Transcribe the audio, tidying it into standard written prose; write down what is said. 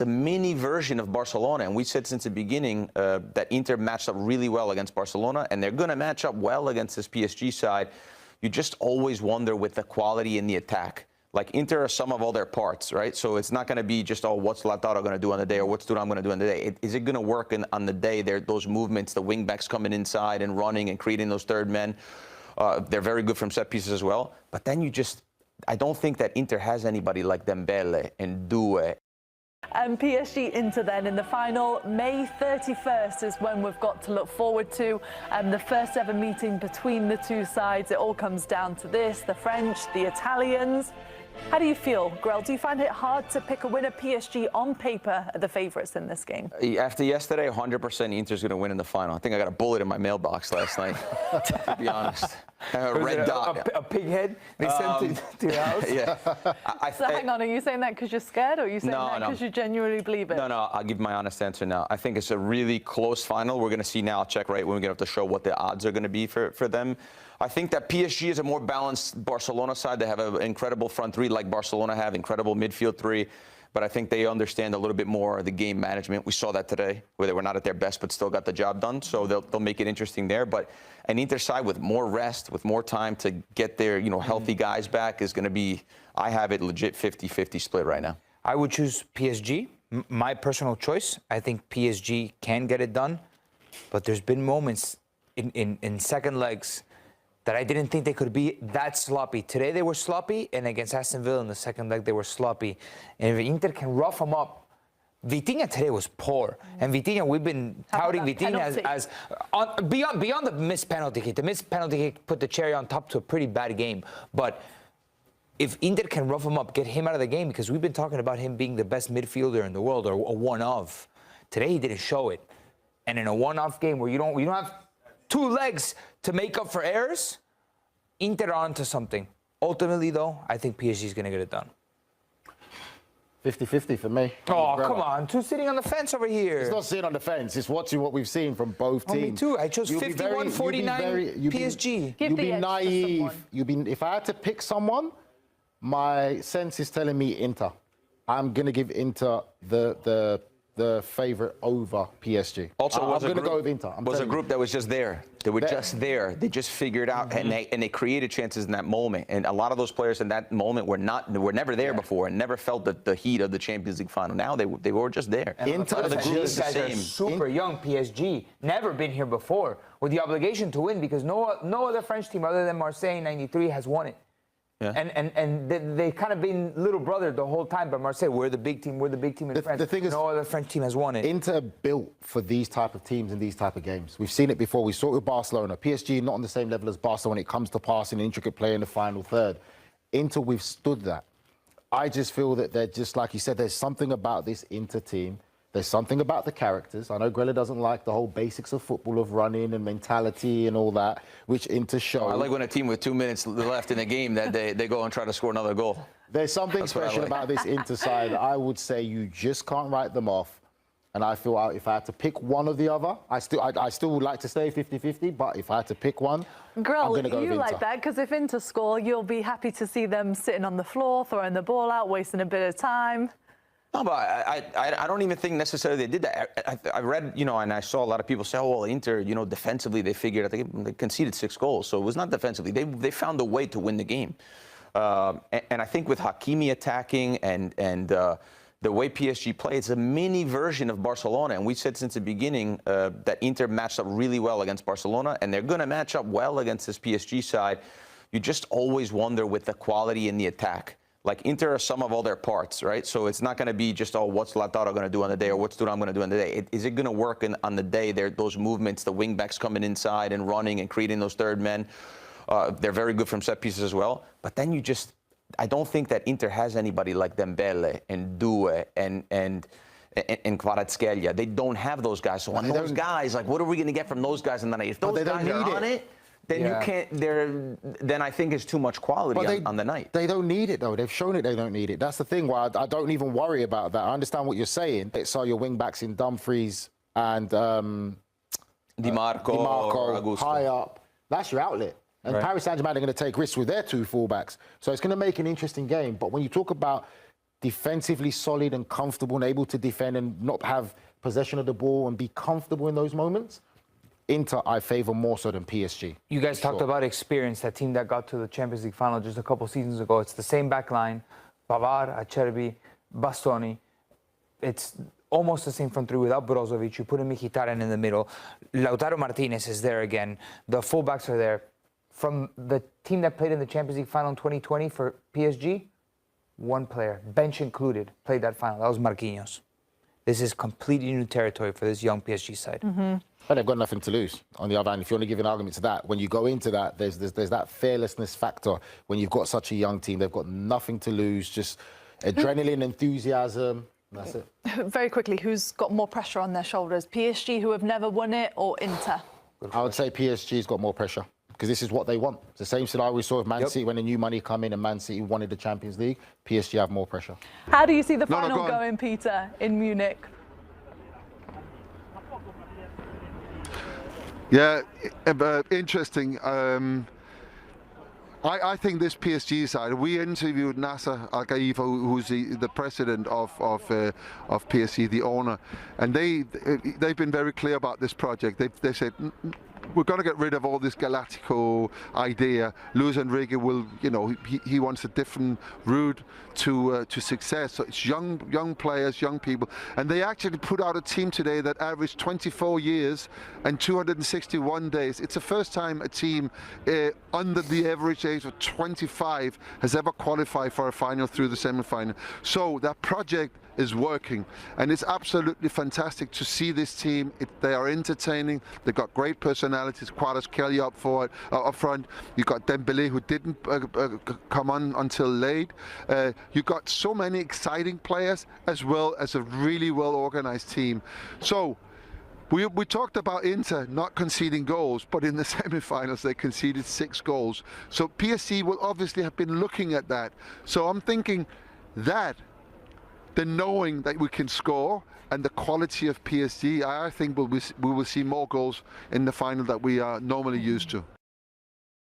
the mini version of Barcelona. And we said since the beginning that Inter matched up really well against Barcelona, and they're going to match up well against this PSG side. You just always wonder with the quality in the attack. Like, Inter are some of all their parts, right? So it's not going to be just, oh, what's Lautaro going to do on the day, or what's Thuram going to do on the day. Is it going to work on the day? Those movements, the wing-backs coming inside and running and creating those third men. They're very good from set pieces as well. But then I don't think that Inter has anybody like Dembele and Due. And PSG Inter then in the final. May 31st is when we've got to look forward to the first ever meeting between the two sides. It all comes down to this: the French, the Italians. How do you feel, Grell? Do you find it hard to pick a winner? PSG on paper are the favourites in this game. After yesterday, 100% Inter's going to win in the final. I think I got a bullet in my mailbox last night, to be honest. A red dot. A pig head? They sent it to your house? Yeah. So hang on, are you saying that because you're scared, or are you saying that because you genuinely believe it? No, I'll give my honest answer now. I think it's a really close final. We're going to see now. I'll check right when we get off the show what the odds are going to be for them. I think that PSG is a more balanced Barcelona side. They have an incredible front three like Barcelona have, incredible midfield three. But I think they understand a little bit more the game management. We saw that today, where they were not at their best but still got the job done. So they'll make it interesting there. But an Inter side with more rest, with more time to get their healthy guys back is going to be, I have it legit 50-50 split right now. I would choose PSG, my personal choice. I think PSG can get it done. But there's been moments in second legs that I didn't think they could be that sloppy. Today they were sloppy, and against Aston Villa in the second leg they were sloppy. And if Inter can rough them up, Vitinha today was poor. And Vitinha, we've been touting Vitinha as beyond the missed penalty kick. The missed penalty kick put the cherry on top to a pretty bad game. But if Inter can rough him up, get him out of the game, because we've been talking about him being the best midfielder in the world, or a one-of. Today he didn't show it. And in a one-off game where you don't have two legs to make up for errors, Inter on to something. Ultimately, though, I think PSG is going to get it done. 50-50 for me. Oh, come on. Two sitting on the fence over here. It's not sitting on the fence. It's watching what we've seen from both teams. Me too. I chose 51-49 PSG. You'll be naive. If I had to pick someone, my sense is telling me Inter. I'm going to give Inter the favourite over PSG. Also, I'm going to go with Inter. Was a group that was just there. They were just there. They just figured out, and they created chances in that moment. And a lot of those players in that moment were never there before, and never felt the heat of the Champions League final. Now they were just there. And Inter, these guys are super young. PSG, never been here before, with the obligation to win, because no other French team other than Marseille in '93 has won it. Yeah. And they kind of been little brother the whole time, but Marseille, we're the big team in France. The thing is, no other French team has won it. Inter built for these type of teams and these type of games. We've seen it before. We saw it with Barcelona. PSG not on the same level as Barcelona when it comes to passing, intricate play in the final third. Inter withstood that. I just feel that they're just, like you said, there's something about this Inter team. There's something about the characters. I know Grella doesn't like the whole basics of football, of running and mentality and all that, which Inter show. I like when a team with 2 minutes left in the game that they go and try to score another goal. There's something special about this Inter side. I would say you just can't write them off. And I feel if I had to pick one or the other, I still would like to stay 50-50, but if I had to pick one, Grell, I'm going to go with Inter. You like that, because if Inter score, you'll be happy to see them sitting on the floor, throwing the ball out, wasting a bit of time. No, but I don't even think necessarily they did that. I read, and I saw a lot of people say, oh, well, Inter, defensively they figured out they conceded 6 goals. So it was not defensively. They found a way to win the game. And I think with Hakimi attacking and the way PSG play, it's a mini version of Barcelona. And we said since the beginning that Inter matched up really well against Barcelona, and they're going to match up well against this PSG side. You just always wonder with the quality in the attack. Like, Inter are some of all their parts, right? So it's not going to be just, oh, what's Lautaro going to do on the day, or what's Thuram going to do on the day. Is it going to work on the day? Those movements, the wing-backs coming inside and running and creating those third men. They're very good from set pieces as well. But then I don't think that Inter has anybody like Dembele and Due and Kvaratskhelia. They don't have those guys. So on those guys, like, what are we going to get from those guys on the night? If those guys are on it, then you can't. Then I think it's too much quality on the night. They don't need it though. They've shown it. They don't need it. That's the thing. Why I don't even worry about that. I understand what you're saying. So your wing backs in Dumfries and Di Marco high up. That's your outlet. And Paris Saint-Germain are going to take risks with their 2 fullbacks. So it's going to make an interesting game. But when you talk about defensively solid and comfortable and able to defend and not have possession of the ball and be comfortable in those moments, Inter I favour more so than PSG. You guys talked about experience, that team that got to the Champions League final just a couple seasons ago. It's the same back line, Pavard, Acerbi, Bastoni. It's almost the same front three without Brozovic. You put in Mkhitaryan in the middle. Lautaro Martinez is there again. The fullbacks are there. From the team that played in the Champions League final in 2020 for PSG, one player, bench included, played that final. That was Marquinhos. This is completely new territory for this young PSG side. But they've got nothing to lose. On the other hand, if you want to give an argument to that, when you go into that, there's that fearlessness factor. When you've got such a young team, they've got nothing to lose, just adrenaline, enthusiasm. That's it. Very quickly, who's got more pressure on their shoulders? PSG, who have never won it, or Inter? I would say PSG's got more pressure because this is what they want. It's the same scenario we saw with Man City when the new money come in and Man City wanted the Champions League. PSG have more pressure. How do you see the No, final go on. going, Peter, in Munich? Yeah, interesting. I think this PSG side. We interviewed Nasser Al-Khelaifi, who's the president of PSG, the owner, and they've been very clear about this project. They said, we're going to get rid of all this Galactico idea. Luis Enrique will, he wants a different route to success. So it's young players, young people, and they actually put out a team today that averaged 24 years and 261 days. It's the first time a team under the average age of 25 has ever qualified for a final through the semi-final. So that project is working, and it's absolutely fantastic to see this team. They are entertaining. They've got great personalities. Kvaratskhelia up front. You got Dembele, who didn't come on until late. You got so many exciting players as well as a really well-organized team. So we talked about Inter not conceding goals, but in the semi-finals they conceded 6 goals. So PSG will obviously have been looking at that. So I'm thinking that the knowing that we can score and the quality of PSG, I think we will see more goals in the final that we are normally used to.